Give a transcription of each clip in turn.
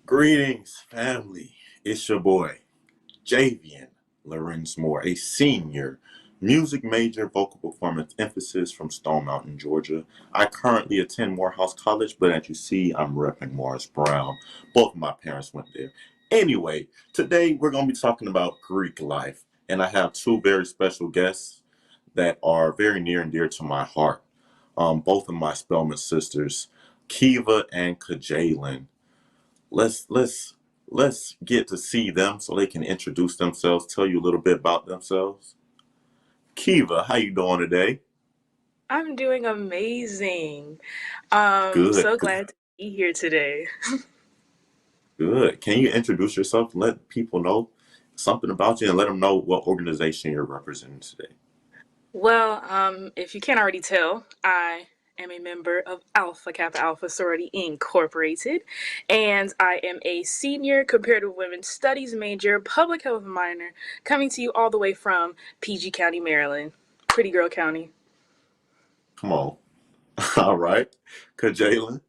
Greetings, family. It's your boy, Javian Lorenz Moore, a senior music major, vocal performance emphasis from Stone Mountain, Georgia. I currently attend Morehouse College, but as you see, I'm repping Morris Brown. Both of my parents went there. Anyway, today we're going to be talking about Greek life, and I have two very special guests that are very near and dear to my heart. Both of my Spelman sisters, Kiva and Kajalin. Let's get to see them so they can introduce themselves, tell you a little bit about themselves. Kiva, how you doing today? I'm doing amazing. Good, So good, glad to be here today. good. Can you introduce yourself and let people know something about you and let them know what organization you're representing today? Well, if you can't already tell, I am a member of Alpha Kappa Alpha Sorority Incorporated, and I am a senior comparative women's studies major, public health minor, coming to you all the way from PG County, Maryland. Pretty girl county. Come on. All right. Kajalin.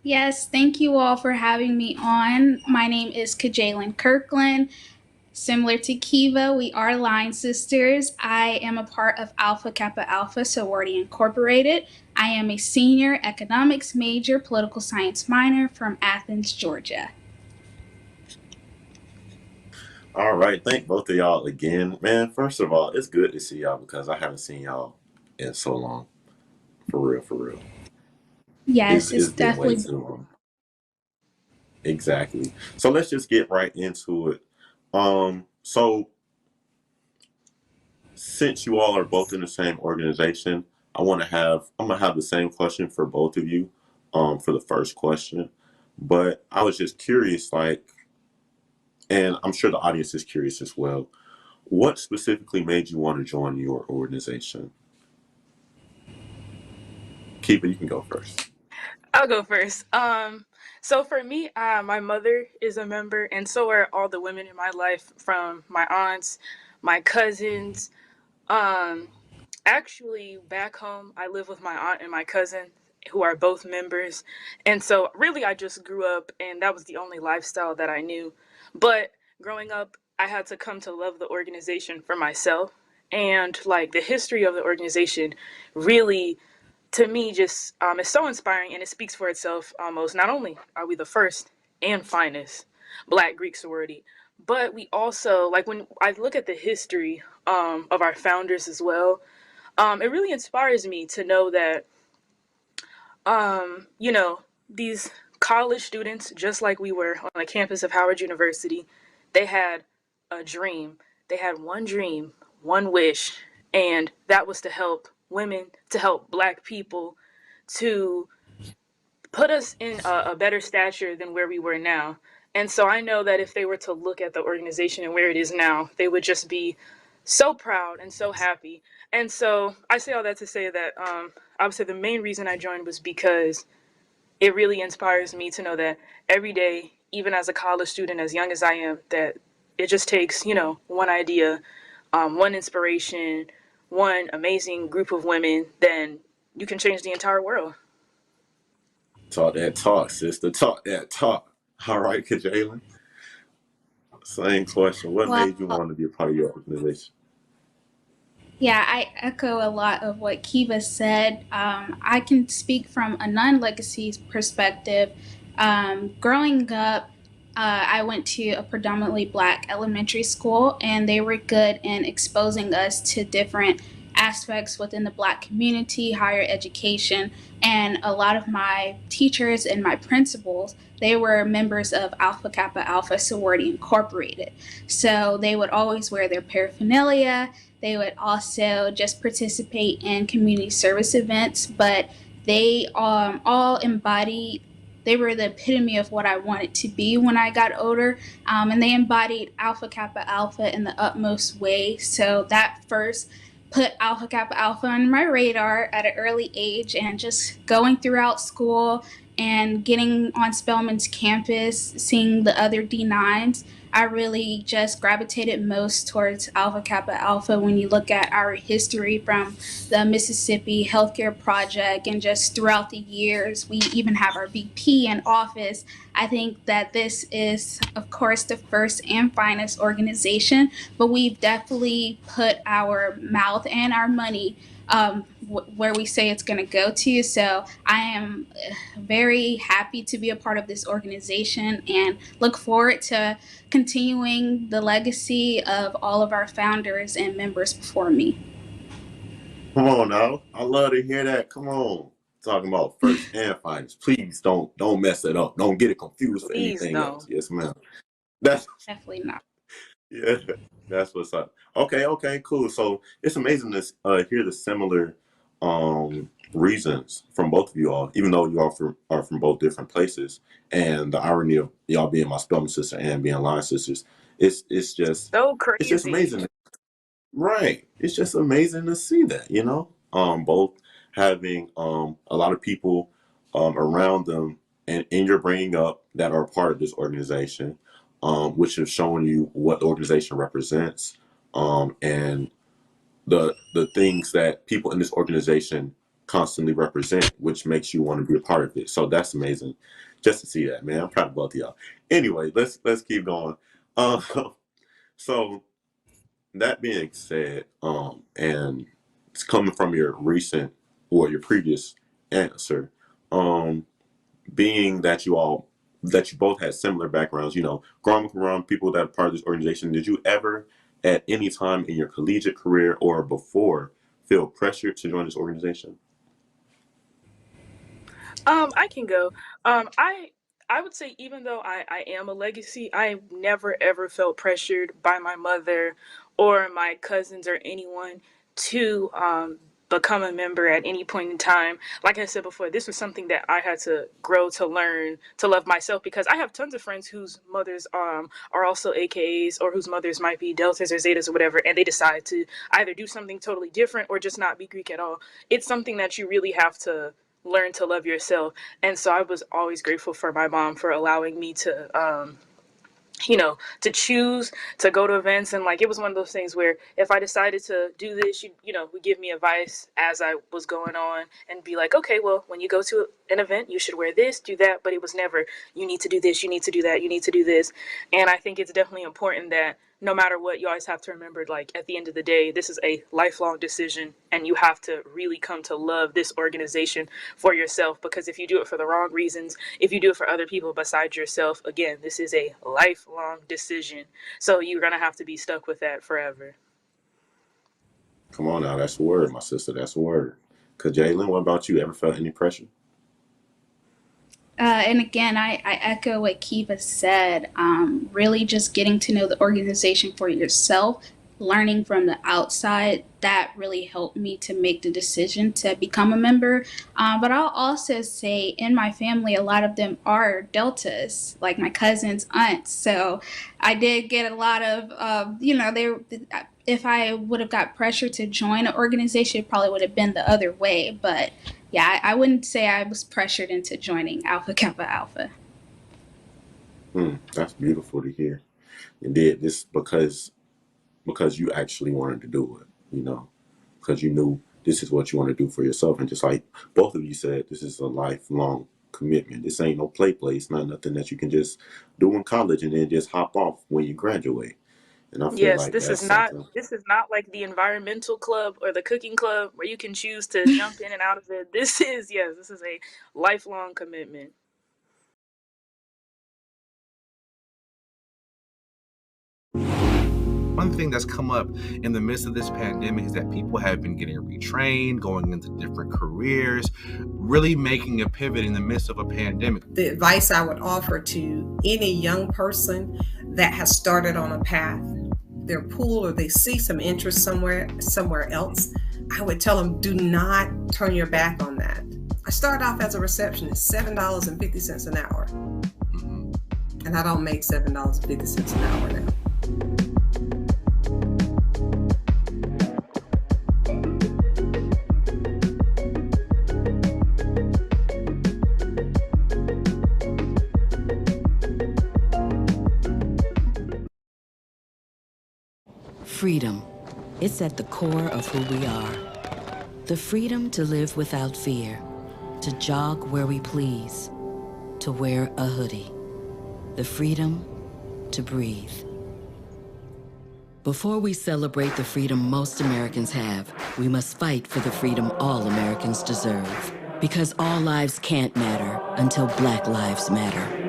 Yes, thank you all for having me on. My name is Kajalin Kirkland. Similar to Kiva, we are line sisters. I am a part of Alpha Kappa Alpha Sorority Incorporated. I am a senior economics major, political science minor from Athens, Georgia. All right. Thank both of y'all again. Man, first of all, it's good to see y'all because I haven't seen y'all in so long. For real, for real. Yes, it's It's been way definitely. too long. Exactly. So let's just get right into it. So since you all are both in the same organization, I'm gonna have the same question for both of you, for the first question. But I was just curious, like, and I'm sure the audience is curious as well. What specifically made you want to join your organization? Keep it, you can go first. I'll go first. So for me, my mother is a member, and so are all the women in my life, from my aunts, my cousins. Um, Actually, back home, I live with my aunt and my cousin, who are both members, and so really, I just grew up, and that was the only lifestyle that I knew. But growing up, I had to come to love the organization for myself, and like the history of the organization, really to me just is so inspiring, and it speaks for itself almost. Not only are we the first and finest Black Greek sorority, but we also, like, when I look at the history of our founders as well, it really inspires me to know that you know these college students, just like we were on the campus of Howard University, they had a dream. They had one dream, one wish, and that was to help women, to help Black people, to put us in a better stature than where we were now. And so I know that if they were to look at the organization and where it is now, they would just be so proud and so happy. And so I say all that to say that I would say the main reason I joined was because it really inspires me to know that every day, even as a college student, as young as I am, that it just takes, one idea, one inspiration, one amazing group of women, then you can change the entire world. Talk that talk, sister. Talk that talk. All right, Kajalin. Same question. What Well, made you want to be a part of your organization? yeah, I echo a lot of what Kiva said. I can speak from a non legacy perspective. Growing up, I went to a predominantly Black elementary school, and they were good in exposing us to different aspects within the Black community, higher education. And a lot of my teachers and my principals, they were members of Alpha Kappa Alpha Sorority Incorporated. So they would always wear their paraphernalia. They would also just participate in community service events, but they all embodied, they were the epitome of what I wanted to be when I got older. And they embodied Alpha Kappa Alpha in the utmost way. So that first put Alpha Kappa Alpha on my radar at an early age, and just going throughout school and getting on Spelman's campus, seeing the other D9s. I really just gravitated most towards Alpha Kappa Alpha when you look at our history from the Mississippi Healthcare Project and just throughout the years. We even have our VP in office. I think that this is, of course, the first and finest organization, but we've definitely put our mouth and our money where we say it's going to go to. So I am very happy to be a part of this organization and look forward to continuing the legacy of all of our founders and members before me. Come on now. I love to hear that. Come on. Talking about first and finest. Please don't mess it up. Don't get it confused for Please anything no. else. Yes, ma'am. That's Definitely not. yeah. That's what's up. Okay, cool. So it's amazing to hear the similar reasons from both of you all, even though you all are from both different places. And the irony of y'all being my Spelman sister and being line sisters, it's just So it's just crazy. amazing. Right. It's just amazing to see that, both having a lot of people around them and in your bringing up that are part of this organization, which is showing you what the organization represents, and the things that people in this organization constantly represent, which makes you want to be a part of it. So that's amazing just to see that, man. I'm proud of both of y'all. Anyway, let's keep going. So that being said, and it's coming from your recent or your previous answer, being that you both had similar backgrounds, growing up around people that are part of this organization, did you ever at any time in your collegiate career or before feel pressure to join this organization? I can go. I would say even though I am a legacy, I never ever felt pressured by my mother or my cousins or anyone to become a member at any point in time. Like I said before, this was something that I had to grow to learn to love myself, because I have tons of friends whose mothers are also AKAs, or whose mothers might be Deltas or Zetas or whatever, and they decide to either do something totally different or just not be Greek at all. It's something that you really have to learn to love yourself. And so I was always grateful for my mom for allowing me to to choose to go to events. And like, it was one of those things where if I decided to do this, would give me advice as I was going on and be like, okay, well, when you go to an event, you should wear this, do that. But it was never, you need to do this, you need to do that, you need to do this. And I think it's definitely important that no matter what, you always have to remember, like, at the end of the day, this is a lifelong decision, and you have to really come to love this organization for yourself. Because if you do it for the wrong reasons, if you do it for other people besides yourself, again, this is a lifelong decision. So you're going to have to be stuck with that forever. Come on now, that's the word, my sister. That's the word. Because Jalen, what about you? Ever felt any pressure? And again, I echo what Kiva said. Really just getting to know the organization for yourself, learning from the outside, that really helped me to make the decision to become a member. But I'll also say in my family, a lot of them are Deltas, like my cousins, aunts. So I did get a lot of, if I would have got pressure to join an organization, it probably would have been the other way. But yeah, I wouldn't say I was pressured into joining Alpha Kappa Alpha. That's beautiful to hear. And did this because you actually wanted to do it, because you knew this is what you want to do for yourself. And just like both of you said, this is a lifelong commitment. This ain't no play place, not nothing that you can just do in college and then just hop off when you graduate. And I feel Yes, like this that's is not something. like the environmental club or the cooking club where you can choose to jump in and out of it. This is a lifelong commitment. One thing that's come up in the midst of this pandemic is that people have been getting retrained, going into different careers, really making a pivot in the midst of a pandemic. The advice I would offer to any young person that has started on a path, they're pulled or they see some interest somewhere else, I would tell them, do not turn your back on that. I started off as a receptionist, $7.50 an hour. And I don't make $7.50 an hour now. Freedom. It's at the core of who we are. The freedom to live without fear, to jog where we please, to wear a hoodie. The freedom to breathe. Before we celebrate the freedom most Americans have, we must fight for the freedom all Americans deserve. Because all lives can't matter until Black lives matter.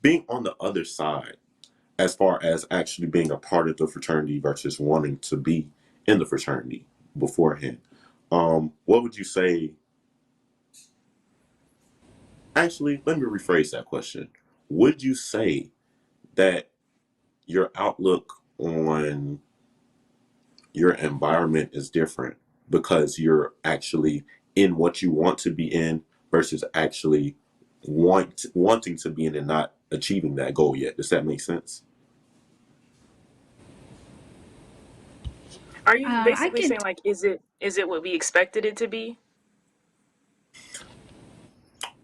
Being on the other side, as far as actually being a part of the fraternity versus wanting to be in the fraternity beforehand, what would you say? Actually, let me rephrase that question. Would you say that your outlook on your environment is different because you're actually in what you want to be in versus actually wanting to be in and not achieving that goal yet? Does that make sense? Are you I basically can saying like, is it what we expected it to be?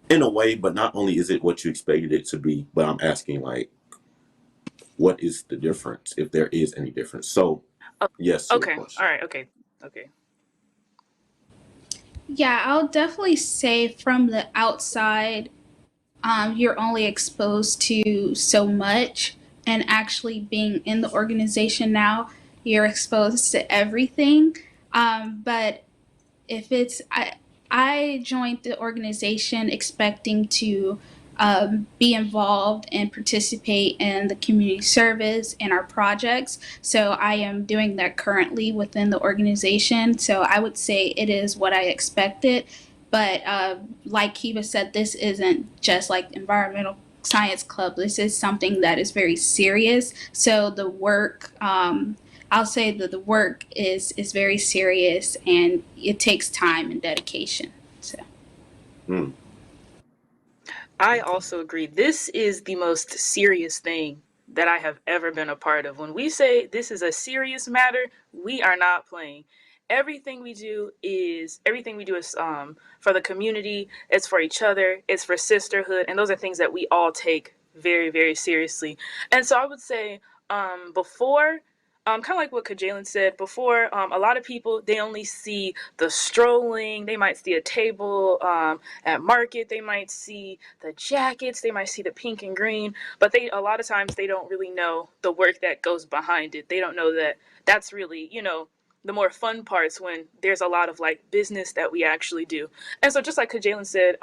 In a way, but not only is it what you expected it to be, but I'm asking like, what is the difference, if there is any difference? So, Oh, yes to your okay. All question. right. Okay. Okay. Yeah, I'll definitely say from the outside, you're only exposed to so much, and actually being in the organization now, you're exposed to everything. But if it's I joined the organization expecting to be involved and participate in the community service and our projects. So I am doing that currently within the organization. So I would say it is what I expected. But like Kiva said, this isn't just like environmental science club. This is something that is very serious. So the work, I'll say that the work is very serious and it takes time and dedication. So Hmm. I Okay. also agree. This is the most serious thing that I have ever been a part of. When we say this is a serious matter, we are not playing. Everything we do is for the community, it's for each other, it's for sisterhood, and those are things that we all take very, very seriously. And so I would say before kind of like what Kajalin said before, a lot of people, they only see the strolling, they might see a table at market, they might see the jackets, they might see the pink and green, but they a lot of times they don't really know the work that goes behind it. They don't know that that's really, the more fun parts when there's a lot of like business that we actually do. And so just like Kajalin said,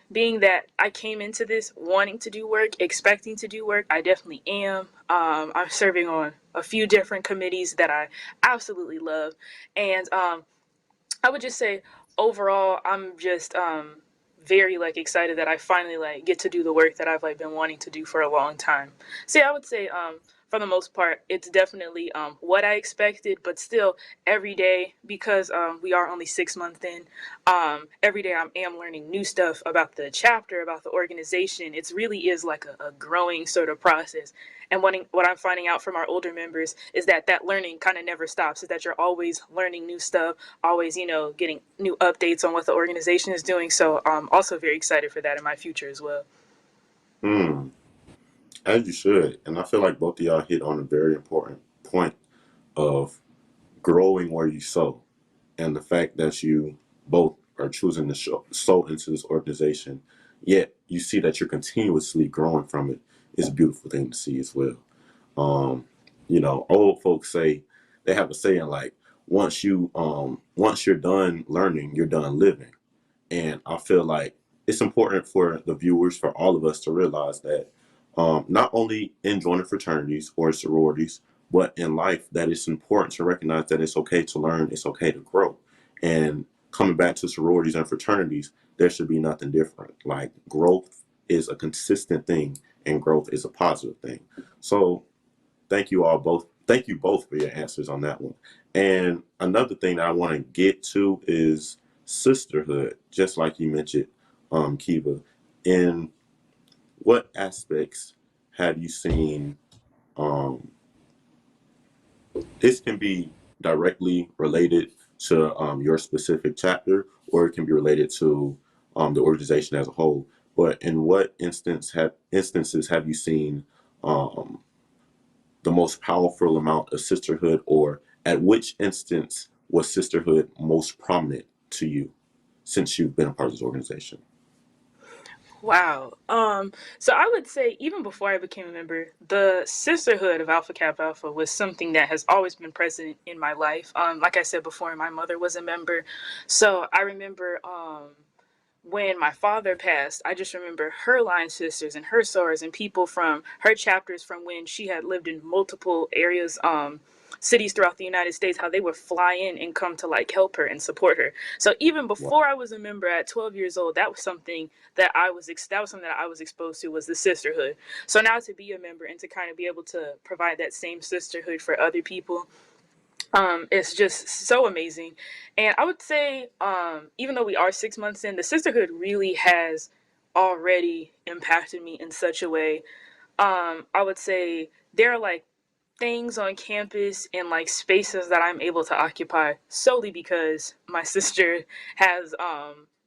being that I came into this wanting to do work, expecting to do work, I definitely am. I'm serving on a few different committees that I absolutely love. And I would just say overall, I'm just very like excited that I finally like get to do the work that I've like been wanting to do for a long time. So yeah, I would say for the most part, it's definitely what I expected, but still every day because we are only 6 months in. Every day I am learning new stuff about the chapter, about the organization. It really is like a growing sort of process. And what I'm finding out from our older members is that learning kind of never stops. Is that you're always learning new stuff, always, getting new updates on what the organization is doing. So I'm also very excited for that in my future as well. Hmm. As you should. And I feel like both of y'all hit on a very important point of growing where you sow, and the fact that you both are choosing to sow into this organization, yet you see that you're continuously growing from it, is a beautiful thing to see as well. Um, old folks say, they have a saying like, once you're done learning, you're done living. And I feel like it's important for the viewers, for all of us to realize that not only in joining fraternities or sororities, but in life, that it's important to recognize that it's okay to learn, it's okay to grow. And coming back to sororities and fraternities, there should be nothing different. Like, growth is a consistent thing and growth is a positive thing. So thank you all both Thank you both for your answers on that one. And another thing that I want to get to is sisterhood, just like you mentioned, Kiva. In what aspects have you seen, um, this can be directly related to your specific chapter, or it can be related to the organization as a whole. But in what instances have you seen um, the most powerful amount of sisterhood, or at which instance was sisterhood most prominent to you since you've been a part of this organization? Wow. So I would say even before I became a member, the sisterhood of Alpha Kappa Alpha was something that has always been present in my life. Like I said before, my mother was a member. So I remember when my father passed, I just remember her line sisters and her sorors and people from her chapters from when she had lived in multiple areas, cities throughout the United States, how they would fly in and come to like help her and support her. So even Wow. before I was a member at 12 years old, that was something that I was exposed to, was the sisterhood. So now to be a member and to kind of be able to provide that same sisterhood for other people, it's just so amazing. And I would say, even though we are 6 months in, the sisterhood really has already impacted me in such a way. I would say there are like things on campus and like spaces that I'm able to occupy solely because my sister has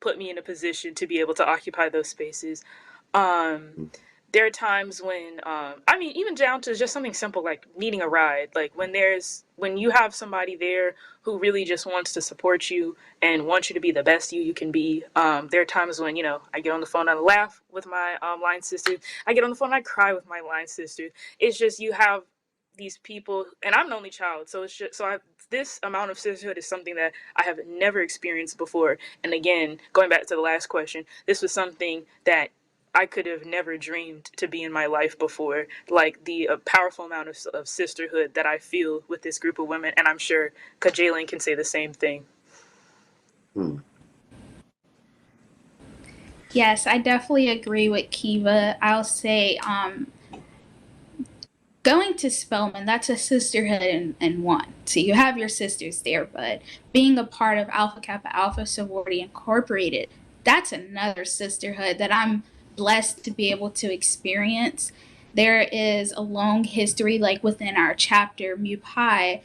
put me in a position to be able to occupy those spaces. Um, Mm. there are times when I mean, even down to just something simple like needing a ride, like when you have somebody there who really just wants to support you and wants you to be the best you can be. There are times when, I get on the phone and I laugh with my line sister. I get on the phone and I cry with my line sister. It's just you have these people, and I'm an only child, so it's just this amount of sisterhood is something that I have never experienced before. And again, going back to the last question, this was something that I could have never dreamed to be in my life before. Like the powerful amount of sisterhood that I feel with this group of women, and I'm sure Kajalin can say the same thing. Mm. Yes, I definitely agree with Kiva. I'll say going to Spelman, that's a sisterhood in one. So you have your sisters there, but being a part of Alpha Kappa Alpha Sorority Incorporated, that's another sisterhood that I'm blessed to be able to experience. There is a long history, like within our chapter, Mu Pi,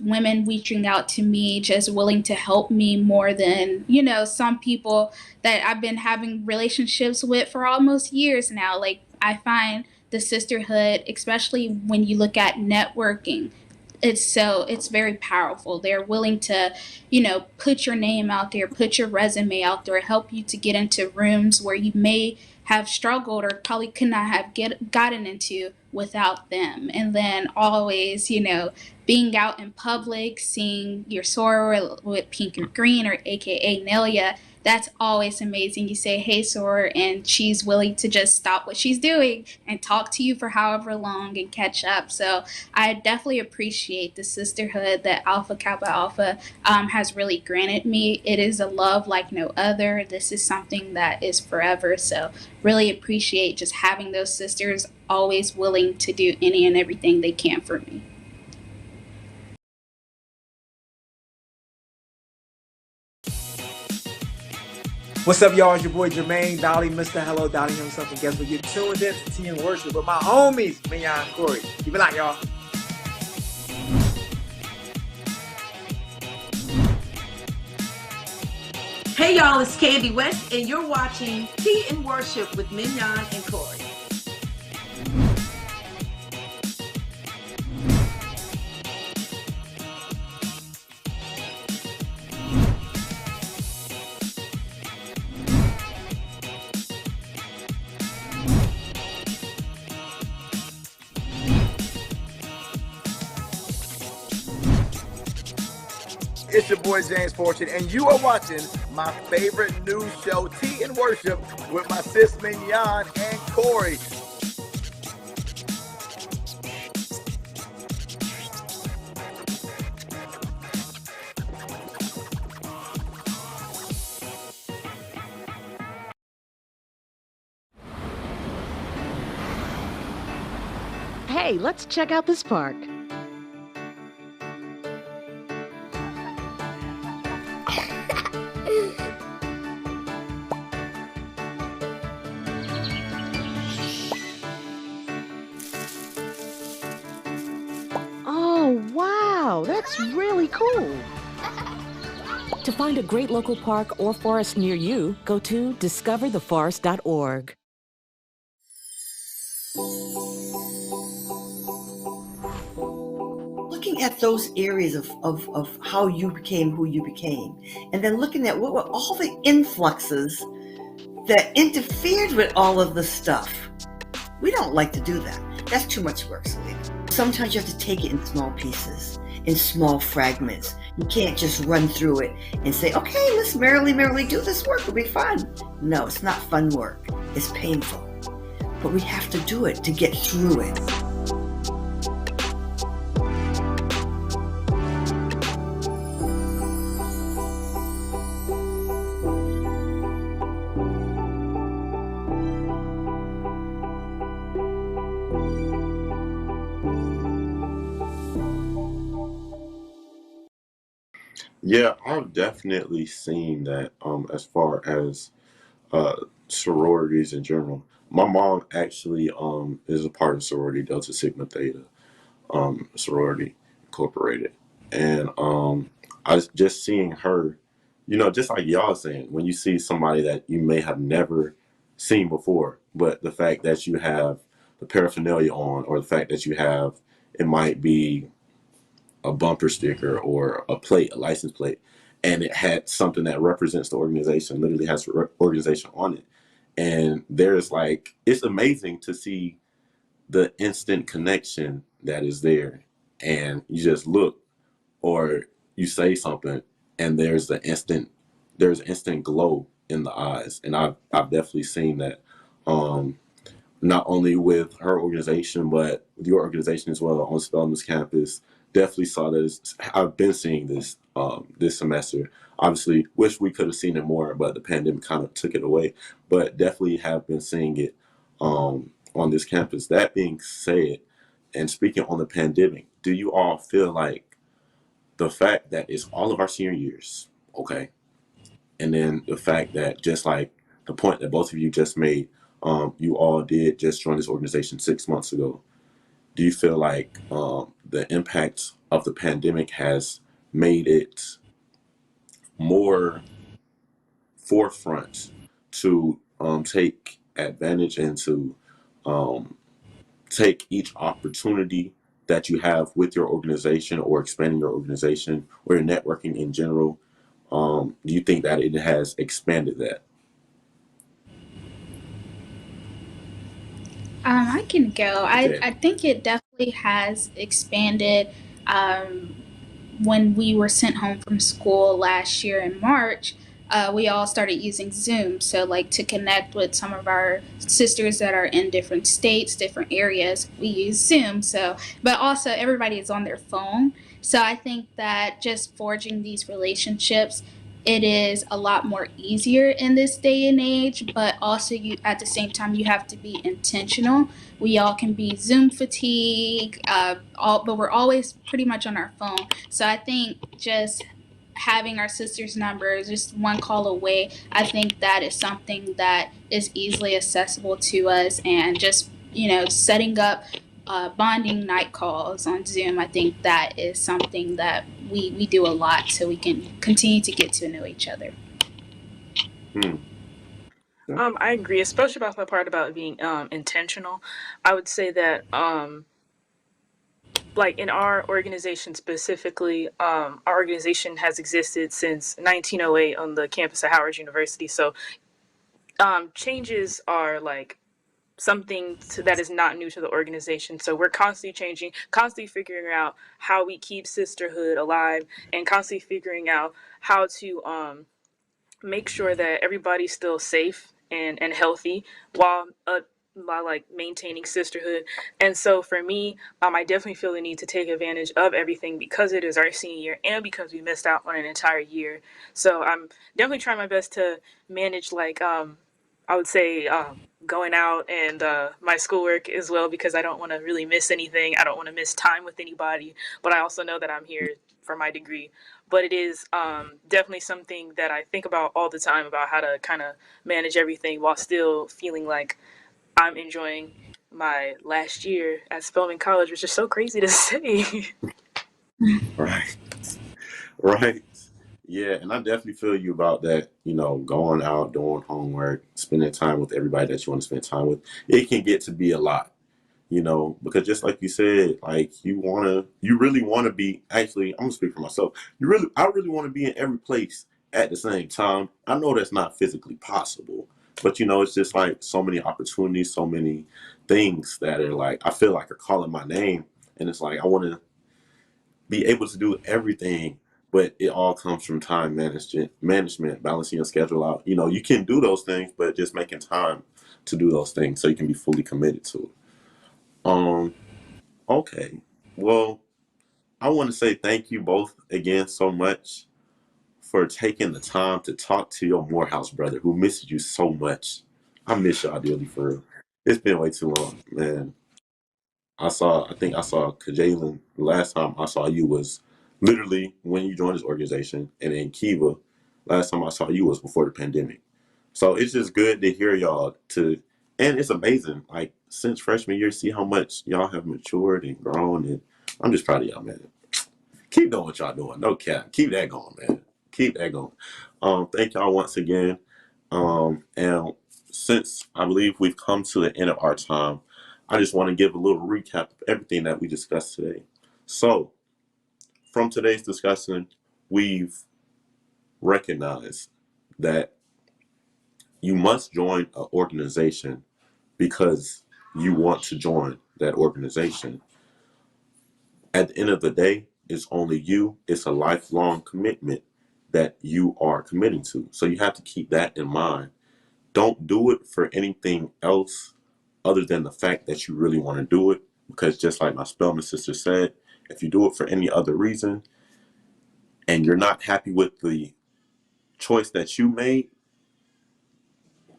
women reaching out to me, just willing to help me more than, some people that I've been having relationships with for almost years now. Like, I find the sisterhood, especially when you look at networking, it's very powerful. They're willing to, put your name out there, put your resume out there, help you to get into rooms where you may have struggled or probably could not have gotten into without them. And then always, being out in public, seeing your soror with Pink or Green, or AKA Nelia, that's always amazing. You say, hey, soror, and she's willing to just stop what she's doing and talk to you for however long and catch up. So I definitely appreciate the sisterhood that Alpha Kappa Alpha has really granted me. It is a love like no other. This is something that is forever. So really appreciate just having those sisters always willing to do any and everything they can for me. What's up, y'all? It's your boy Jermaine Dolly, Mr. Hello Dolly himself, and guess what? You're tuned in to Tea and Worship with my homies, Mignon and Corey. Keep it locked, y'all. Hey y'all, it's Candy West, and you're watching Tea and Worship with Mignon and Corey. It's your boy James Fortune, and you are watching my favorite news show, Tea and Worship, with my sis Mignon and Corey. Hey, let's check out this park. Wow, that's really cool. To find a great local park or forest near you, go to discovertheforest.org. Looking at those areas of how you became who you became, and then looking at what were all the influxes that interfered with all of the stuff. We don't like to do that. That's too much work, Selena. Sometimes you have to take it in small pieces, in small fragments. You can't just run through it and say, okay, let's merrily do this work. It'll be fun. No, it's not fun work. It's painful. But we have to do it to get through it. Yeah, I've definitely seen that as far as sororities in general. My mom actually is a part of sorority Delta Sigma Theta sorority incorporated. And I was just seeing her, just like y'all saying, when you see somebody that you may have never seen before, but the fact that you have the paraphernalia on, or the fact that you have, it might be a bumper sticker or a plate, a license plate, and it had something that represents the organization, literally has the organization on it. And there's like, it's amazing to see the instant connection that is there. And you just look, or you say something, and there's instant glow in the eyes. And I've definitely seen that. Not only with her organization, but with your organization as well on Spelman's campus. Definitely saw this. I've been seeing this this semester. Obviously, wish we could have seen it more, but the pandemic kind of took it away. But definitely have been seeing it on this campus. That being said, and speaking on the pandemic, do you all feel like the fact that it's all of our senior years, okay, and then the fact that, just like the point that both of you just made, you all did just join this organization 6 months ago. Do you feel like the impact of the pandemic has made it more forefront to take advantage and to take each opportunity that you have with your organization, or expanding your organization, or your networking in general? Do you think that it has expanded that? I can go. Okay. I think it definitely has expanded. When we were sent home from school last year in March, we all started using Zoom. So, like, to connect with some of our sisters that are in different states, different areas, we use Zoom. So, but also everybody is on their phone. So, I think that just forging these relationships, it is a lot more easier in this day and age, but also you at the same time you have to be intentional. We all can be Zoom fatigue, but we're always pretty much on our phone. So I think just having our sisters' numbers just one call away, I think that is something that is easily accessible to us, and just setting up bonding night calls on Zoom. I think that is something that we do a lot, so we can continue to get to know each other. I agree, especially about the part about being intentional. I would say that like in our organization specifically, our organization has existed since 1908 on the campus of Howard University. So changes are like something that is not new to the organization. So we're constantly changing, constantly figuring out how we keep sisterhood alive, and constantly figuring out how to make sure that everybody's still safe and healthy while like maintaining sisterhood. And so for me, I definitely feel the need to take advantage of everything, because it is our senior year and because we missed out on an entire year. So I'm definitely trying my best to manage, like I would say going out and my schoolwork as well, because I don't want to really miss anything. I don't want to miss time with anybody, but I also know that I'm here for my degree. But it is definitely something that I think about all the time, about how to kind of manage everything while still feeling like I'm enjoying my last year at Spelman College, which is so crazy to say. Right. Right. Yeah, and I definitely feel you about that, going out, doing homework, spending time with everybody that you want to spend time with. It can get to be a lot, because just like you said, like you really want to be, actually, I'm gonna speak for myself. I really want to be in every place at the same time. I know that's not physically possible, but it's just like so many opportunities, so many things that are like, I feel like are calling my name. And it's like, I want to be able to do everything, but it all comes from time management, balancing your schedule out. You can do those things, but just making time to do those things so you can be fully committed to it. Okay. Well, I want to say thank you both again so much for taking the time to talk to your Morehouse brother who misses you so much. I miss y'all dearly, for real. It's been way too long, man. I think I saw Kajalin, the last time I saw you was literally when you joined this organization. And then Kiva, last time I saw you was before the pandemic. So it's just good to hear y'all and it's amazing. Like since freshman year, see how much y'all have matured and grown. And I'm just proud of y'all, man. Keep doing what y'all doing. No cap. Keep that going, man. Keep that going. Thank y'all once again. And since I believe we've come to the end of our time, I just want to give a little recap of everything that we discussed today. So, from today's discussion, we've recognized that you must join an organization because you want to join that organization. At the end of the day, it's only you. It's a lifelong commitment that you are committing to. So you have to keep that in mind. Don't do it for anything else other than the fact that you really want to do it. Because just like my Spelman sister said, if you do it for any other reason and you're not happy with the choice that you made,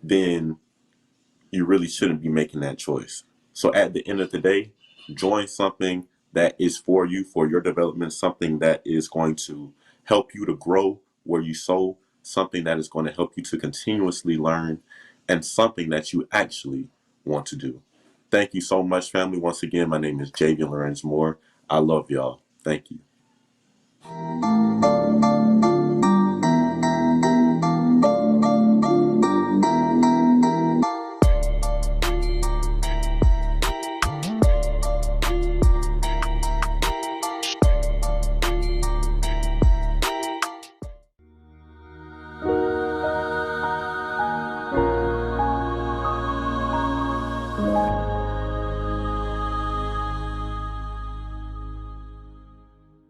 then you really shouldn't be making that choice. So at the end of the day, join something that is for you, for your development, something that is going to help you to grow where you sow, something that is going to help you to continuously learn, and something that you actually want to do. Thank you so much, family. Once again, my name is Javian Lorenz Moore. I love y'all. Thank you.